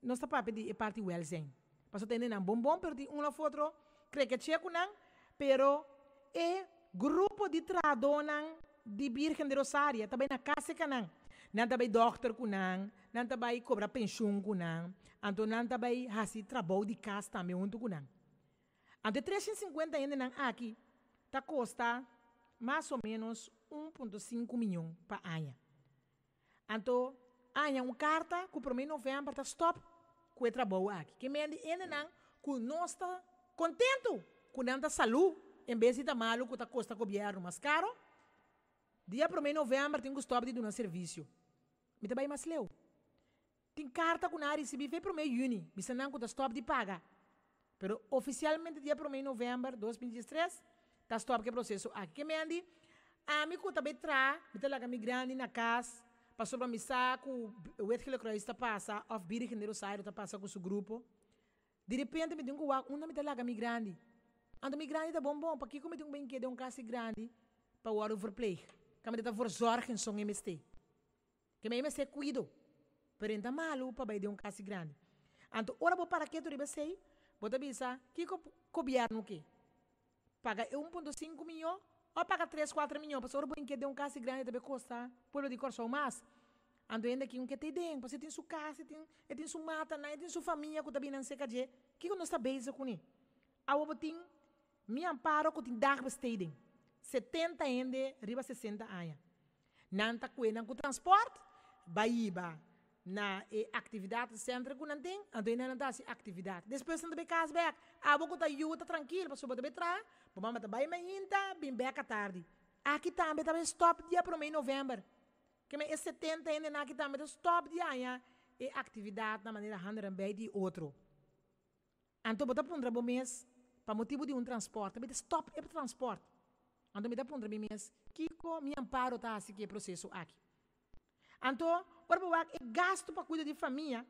nós está para pedir a parte welzijn. Mas tem ainda bombom, pero tem foto, creio que checo não, pero é grupo de tradonan de Virgem de Rosário, também na casa que não. Não também doctor com não também cobra pensão com então não também faz trabalho de casa também junto com Ante 350 ainda aqui, está custa mais ou menos 1,5 milhão para ano. Então, uma carta que para mim novembro está stop com o trabalho aqui. Que me ainda não, que nós está contento com a saúde, em vez de estar malo, que está custa governo mais caro. Dia para mim novembro tem que stop de um serviço. Me também mais leu. Tem carta que não recebi, foi para mim juni, mas não que está stop de pagar. Pero oficialmente dia 1 de novembro de 2013 está stop que processo aqui. Que me andi, a mim que também me tá lá grande na casa, passou para me saco, o Helocris está passa, of Virgem de Rosário está passa com seu grupo. De repente me digo, uma me tá lá grande. Ando mi grande tá bom, para que como tem bem que de casa grande para o overplay. Como de tá verzorgen som MST. Que me MST cuido. Pero ainda malo para de casa grande. Anto ora bo para que tu riba sei, bota bisa, que governo que paga 1,5 milhão ou paga 3, 4 milhões, para ora bo em que de casa grande também custa, por de corso mais. Ando ainda que que tem dentro, você tem sua casa, tem sua mata, tem sua família, que também não sei que não está bem com ele. A o botin me amparo que tem dar besteding. 70 ende, riba 60 anos. Nanta cuena com transporte, baiba na atividade centro que não tem, ando ainda não está atividade. Depois não tem casa back, a boca tá yuta tranquilo, para sober betra, para mamãe tá bem ainda, bem back à tarde. Aqui também tá stop dia para mês novembro. Que me 70 ainda na aqui também stop dia e atividade na maneira handler bem de outro. Então bota para um mês para motivo de transporte, mas stop é para transporte. Então me dá para um mês que me amparo tá assim que é processo aqui. Então, ora é gasto para cuidar de família,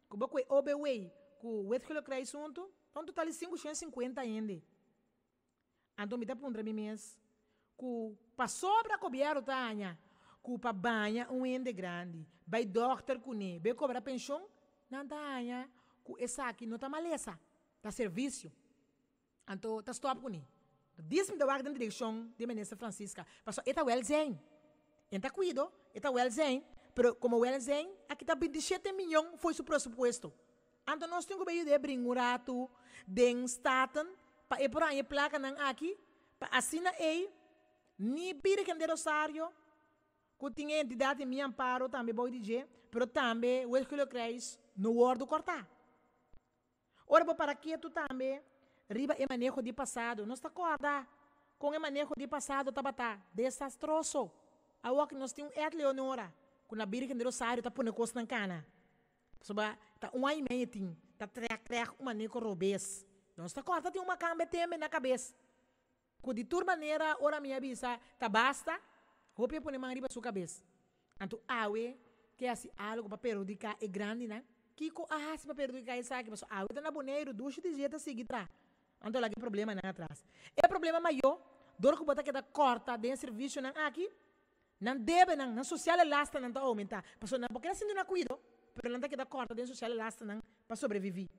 que boco é OBWay, que o wetcolo cresce junto, então total 550 ainda. Então me dá para um mês que para sobra cobrir o tanha, que para banha ende grande, vai doctor com ele, vai cobrar pensão, não tanha, que essa aqui não tá maleza, tá serviço. Então tá stop com ele. Diz-me da na direção de Ministra Francisca, passou eta welzen, enta cuido, eta welzen. Pero como o Elzen, aqui está 27 milhões foi o pressuposto. Então nós temos que abrir um rato de staten para ir por aí placa não aqui para assinar aí ni pire que de rosário que tinha entidade me amparo também vou dizer, pero também o que eu creio no word cortar. Ora para que tu também riba e manejo de passado, nós está acorda com o manejo de passado tá desastroso. A o que nós temos é Leonora. Quando a Virgem de Rosário está pondo coisa na cana. Soba, tá ano e meio, tá trek uma neco robês. Não está corta, tem uma câmera teme na cabeça. Que de toda maneira, ora minha bisa, tá basta, roupa põe uma riba sua cabeça. Então, awe, que é assim, algo para perdicar é grande, né? Kiko, se para perdicar é saque, mas awe tá na boneiro, ducho de jeito a seguir tra. Então, lá que problema não atrás. É problema maior, dor que bota que da corta, de serviço não aqui, não deve, não social lasta não está aumentar. Porque não porque assim não cuido, pero não está que da corta de social lasta não para sobreviver.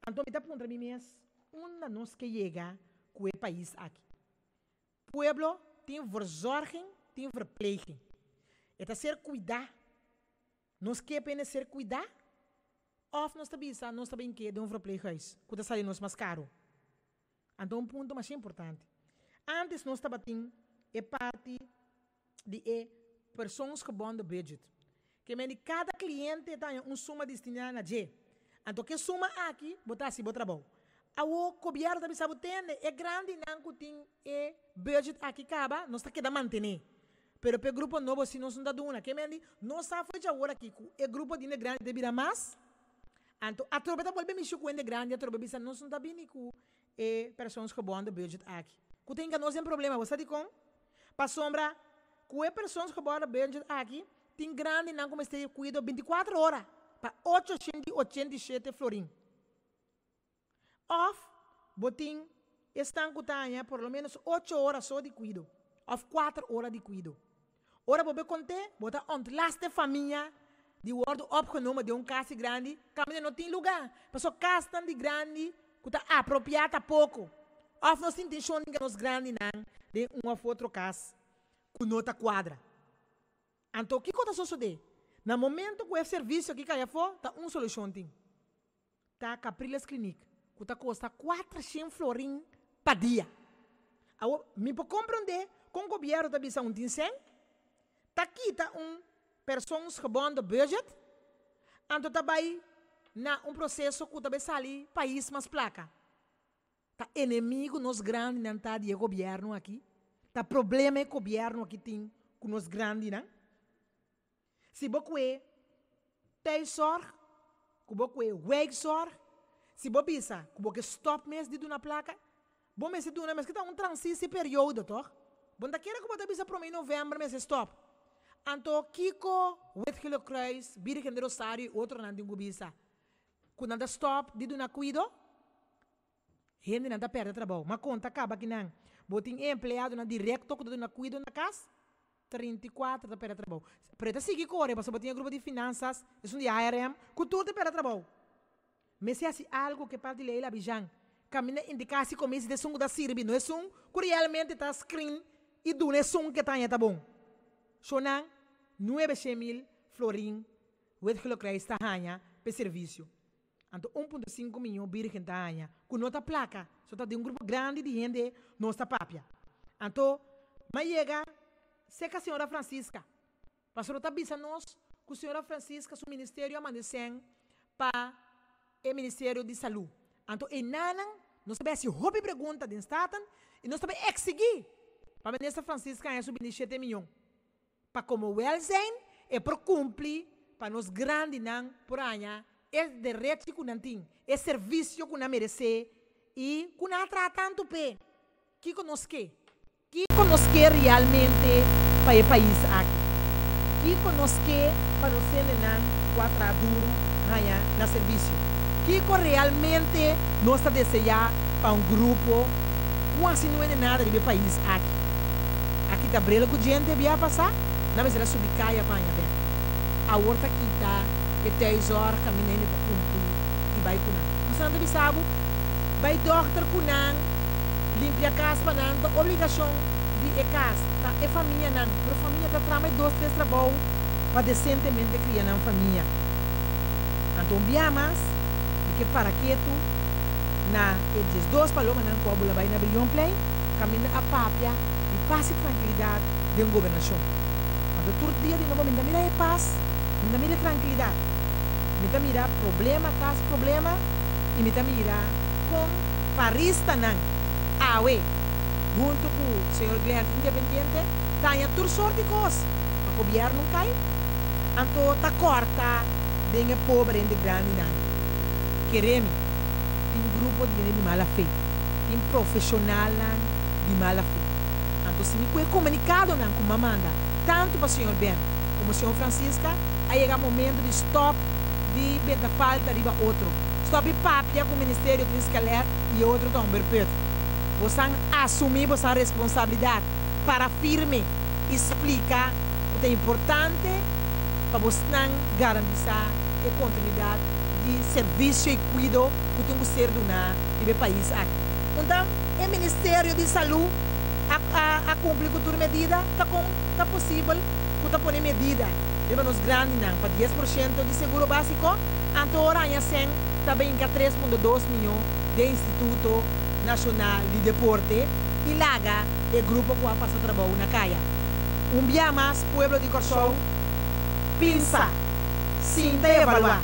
Então me dá para mim mesmo, onde nós que chega com o país aqui. Pueblo tem verzorging, tem verpleging. É ser cuidar. Nós que apenas ser cuidar, of nós está nós também que de verpleghuis, que está saindo mais caro. Então ponto mais importante. Antes nós estava é parte de pessoas que vão do budget. Que cada cliente tem suma destinada a G. Então, que suma aqui, botar assim, botar bom. A o governo também sabe é grande, não tem budget aqui, acaba, nós está querendo manter. Pero para o grupo novo, se nós não está dando, que nós está fazendo agora aqui, o grupo de grande deve ir mais. Então, a tropa está voltando mexer com o grande, a tropa bisa nós não está bem com pessoas que vão do budget aqui. Que tem que nós tem problema, você sabe como? Para sombra, que pessoas que vão do budget aqui, tem grande, não como este cuido 24 horas, para 887 florim. Of, botim, estão com por lo menos 8 horas só de cuido. Of 4 horas de cuido. Ora, vou contar, botar onde laste família, de word opgenomen de casa grande, que não tem lugar. Pessoa casa de grande, que está apropriada pouco. Of nós temos intenção de nós grande, não, de uma outra casa, com nota quadra. Então, o que está sucedendo? No momento que o serviço aqui cai fora, está uma solução. Está a Capriles Clinic, que está custa 400 florim para dia. Me pode compreender, com o governo da visão de 100, está aqui, está pessoas que vão do budget, então está aí, na processo que está sali país mais placa. Está inimigo nos grandes, não está de governo aqui. Está problema é governo aqui tem com nos grandes, não? Se você tem sorte, se você wake sorte, se você pensa que você stop mesmo de uma placa, bom mês de uma, mas que está transição período, tá? Bom, daquela que você pensa para novembro, mês stop. Então, Kiko, Wetchelo Kreis, Virgem de Rosário, outro não tem que pensar. Quando anda stop, de uma cuido, Gente não está perdendo trabalho. Mas conta acaba que não. Botem empregado na direto que na cuido na casa. 34 está perdendo trabalho. Preta seguir corre, mas botem grupo de finanças, é um de ARM, que tudo está perdendo trabalho. Mas se é algo que parte de lei Abidjan, caminha indicar se começa de som da sirbi, não é som que realmente está screen e do é som que está bom. Chonan 9.000 florim, o que lo cria está hanha para serviço. Então 1.5 milhões de virgem está hanha, com nota placa, só está de grupo grande de gente não está papia. Então, mas chega seca a senhora Francisca. Pastor está pensando nós que a senhora Francisca, seu ministério amanhecem para o Ministério de Saúde. Então, e nada, nós sabemos se houve pergunta de Estado e nós sabemos exigir para a ministra Francisca ganhar subir 7 milhões. Para como welzijn e para cumprir para nós grandes não por ganhar é direito que não tem, é serviço que não merece e que não trata tanto bem. Que conosco realmente para o país aqui. Que conosco para nós não quatro duro ganhar na serviço. Que realmente nós está desejando para um grupo quase não é nada do país aqui. Aqui está brela que gente vai passar, na vez ela subir caia para bem. A horta aqui está, que 10 horas caminhando para cumprir e vai com nada. Nós não sabemos, vai doctor com nada, limpa a casa para nada, obrigação de a casa, tá? É família não, mas a família está tramando 2, 3 trabalhos para decentemente criar uma família. Então, biamas, que para quieto, na eles 2 palomas não cobre vai na bilhão play, caminha a papia e passe tranquilidade de governação. Mas todo dia de novo, me dá mira paz, me dá mira tranquilidade, me dá mira problema, caso problema, e me dá mira com parista não, awe, junto com o senhor Glenn independente, tem toda sorte de coisas, o governo não cai, então está corta, de pobre e de grande não. Queremos um grupo de mala fé, um profissional de mala fé. Então, se me foi comunicado com a Amanda, tanto para o senhor Ben como o senhor Francisca, aí chega o momento de stop de beta falta de outro. Stop de papia com o Ministério de Escaler e outro também perto. Você assumir a responsabilidade para firme explicar o que é importante para você garantir a continuidade de serviço e cuidado que tem que ser do país aqui. Então, o Ministério de Saúde a cumprir com toda medida, está possível que está pondo medida. Devemos grandes para 10% de seguro básico, então a também que 3.2 milhões de Instituto Nacional de Deporte e laga o grupo que vai passar trabalho na caia. Dia mais, pueblo de Corsol, pensa, sinta e evaluar.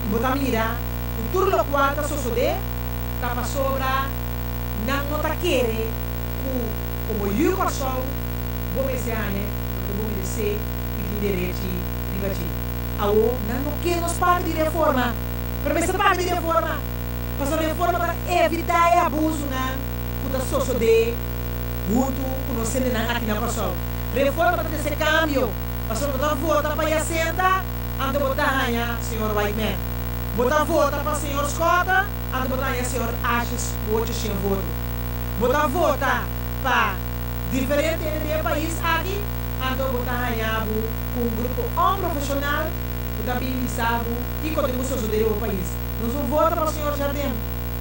E botar mira, o tudo o qual está sucedendo, está para sobra, não está querer, como eu Corsol, vou me dizer, vou me dizer, que tem direito de bater. Não quer nos parte de reforma, para essa parte de reforma, mas a reforma para evitar abuso, que está sucedendo, junto com nós aqui na Corsol. Reforma para esse câmbio, mas não está votar para a senta, anda botar senhor Whiteman. Botar voto para o senhor Scott, anda botar o senhor Ashes, outro sem voto. Botar voto para diferente do país aqui, anda botar com um grupo profissional, que habilitado e contribuição do país. Nós não vota para o senhor Jardim,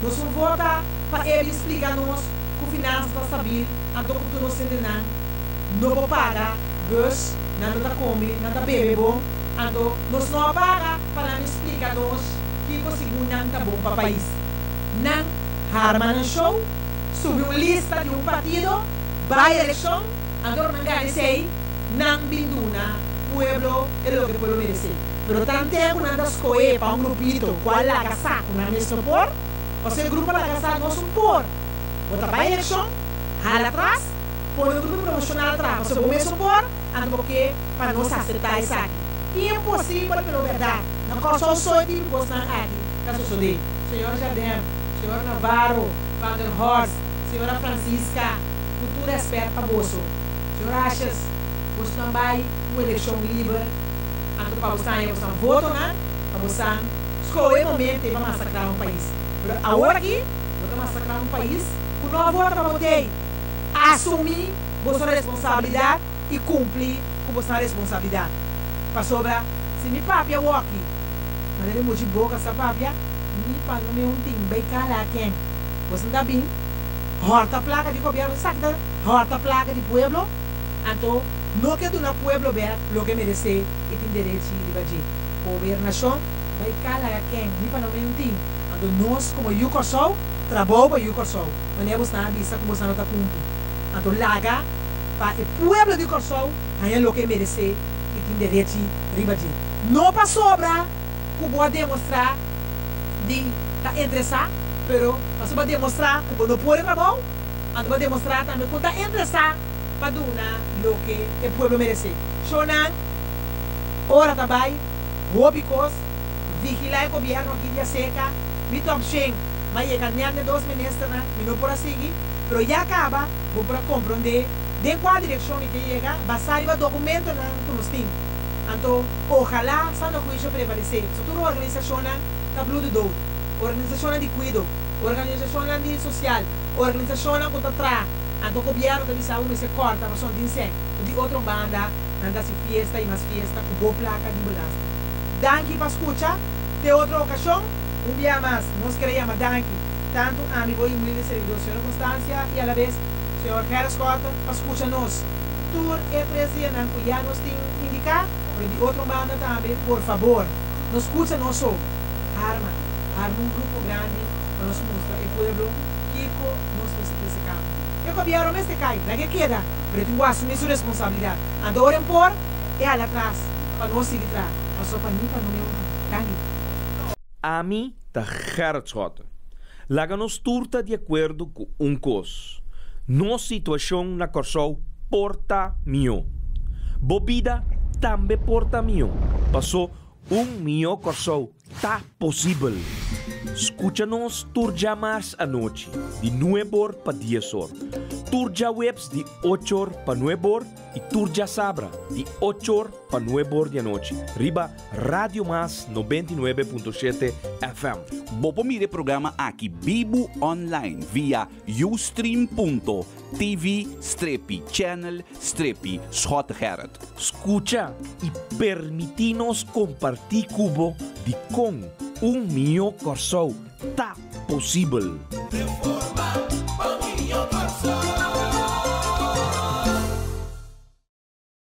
nós não vota para ele explicar-nos que o finanças está estável, então que nós entendemos, não vou pagar, bus, não está comendo, não está bebendo, então nós não paga para explicar-nos que o segundo não está bom para o país. Não, Harman Show, subiu uma lista de um partido, vai à eleição, então não ganha sei, não binduna, pueblo é o que o pueblo merece. Pero tanto tempo não das coe para um grupito, qual é a casaca, não me supor, ou seja, o grupo da casaca não supor. Bota para a eleição, hala atrás, põe o grupo profissional atrás, ou seja, o mesmo supor, então porque para nós aceitar isso aqui. Impossível, pela verdade. Não posso só de gostar aqui. Está sucedendo. Senhor Jardim, senhor Navarro, Father Horst, senhora Francisca, cultura esperta para você. Senhor Achas, você também uma eleição livre. Então, para você voto, para você escolher o momento para massacrar um país. Agora aqui, massacrar um país, o não vota para poder assumir a sua responsabilidade e cumprir com a sua responsabilidade. Para sobrar, se me papia o aqui, mas ele muito boca essa papia, me para não me um time, bem cala quem? Você está bem? Horta placa de governo, sabe? Horta placa de pueblo, então, não que do pueblo ver o que merece e tem direito de invadir. Governação, vai cala quem? Me para não me um time. Então, nós, como eu corso, trabalho para eu corso. Mas não é você na vista como você não está cumprindo. Então, laga para o pueblo de corso, aí é o que merece e tem direito de invadir. Não para sobra, que pode demonstrar de estar interessado, mas para demonstrar que não pode trabalhar, então para demonstrar também que está interessado para dar o que o pueblo merece. Shonan, ora também, robicos, vigilar o governo aqui de seca, me top shen, mas é ganhar de 2 ministros, me não pode seguir, mas já acaba, vou para compreender de qual direção que chega, basado no documento que nós temos. Então, ojalá, sano juicio prevalecer. Se tu organização está bludo, organização de cuido, organização de social, organização contra tra, então o governo também sabe que se corta, mas são de insecto, de outra banda, anda se fiesta e mais fiesta, com boa placa de bolasta. Danke para escutar, de outra ocasião, dia mais, nós queremos danke, tanto a mim vou enviar servidor, senhora Constância, e a la vez, senhor Harris Costa, para escutar nós. Tur é presidente, que já nos tem indicado, de outra banda também, por favor, nos escuta nós só. Arma um grupo grande, para nos mostrar o pueblo, que nós precisamos desse campo. E o governo neste cai, na que queda, mas tu assumir sua responsabilidade. Ando orem por, e lá atrás, para nós seguir atrás. Mas só para mim, para não me ganhar. A mim, tá Gerardschotten. Laga-nos turta de acordo com coisa. Nossa situação na Corsou porta mio. Bobida também porta mio. Passou mio Corsou. Tá possível. Escucha-nos turja mais à noite, de 9 para 10 horas. Turja webs de 8 para 9 horas e turja sabra de 8 para 9 horas da noite. Riba Radio Mas 99.7 FM. Bopo mire programa aqui Bibo Online via ustream.tv/channel/Schotgerad. Escucha e permite-nos compartilhar cubo de com mio Corsou. Tá possível. Reforma